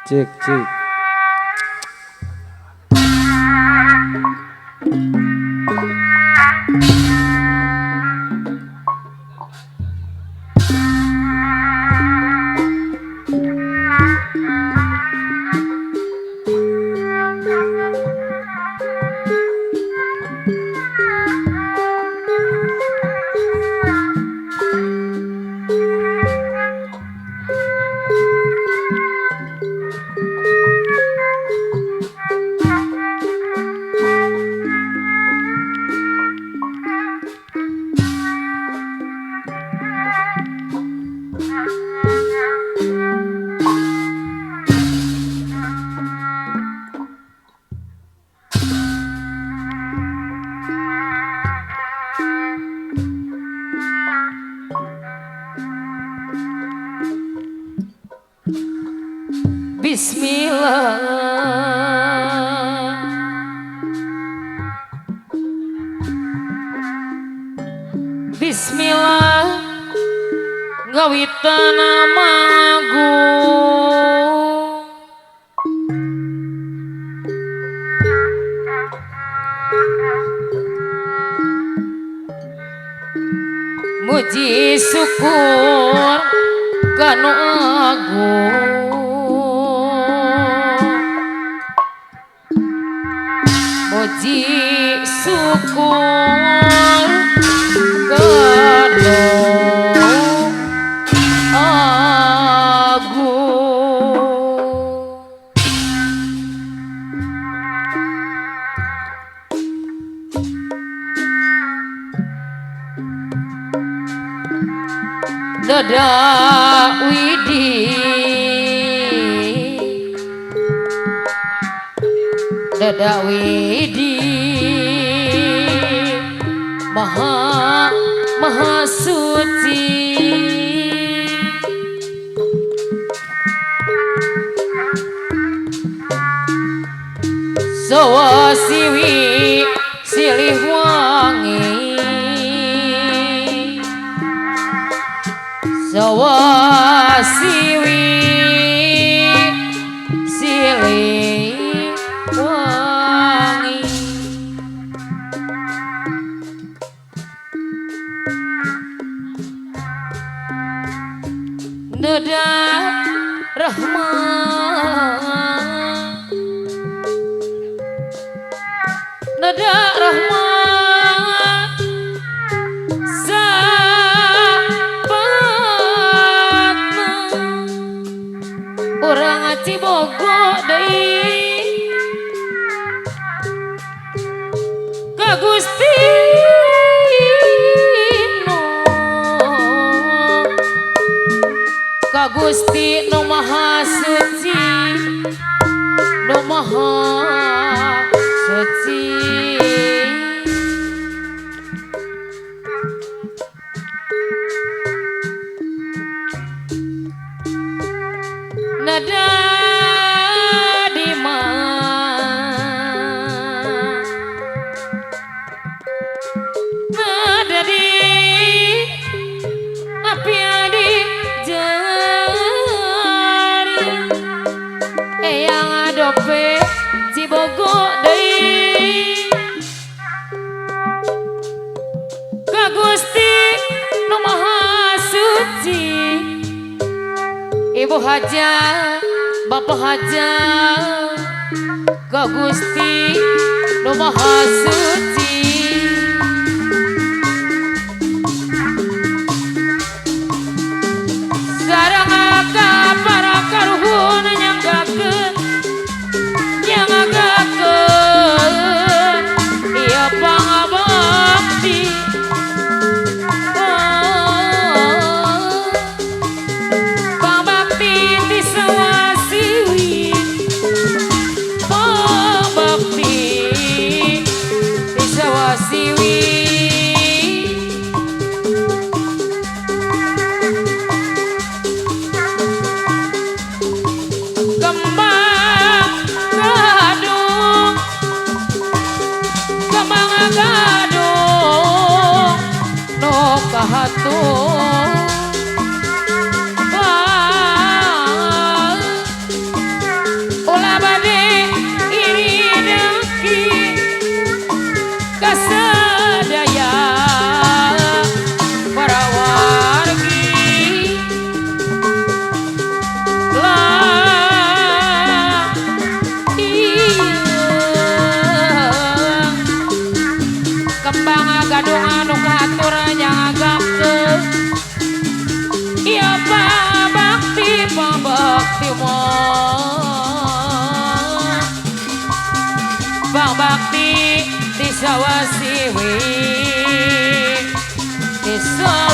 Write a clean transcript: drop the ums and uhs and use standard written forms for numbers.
Cek cek. Bismillah, Bismillah, gawitan namagung, muji syukur kanu agung. Muji syukur kanu agung. Dada Widi Maha Maha Suci, Sawa siwi silih wangi, Sawa siwi silih wangi. Nada Rahman, Nada Rahman, sahabatna orang Cibogo deui ka Gusti ka Gusti nu Maha Suci, nu Maha Suci. Nada di mana, nada di api di jari, eyang adope Cibogo deui ka Gusti nu Maha Suci. Ibu Haja, Bapak Haja, ka Gusti nu Maha Suci. Sareng ka para karuhun nyanggakeun ieu pangabakti. bisa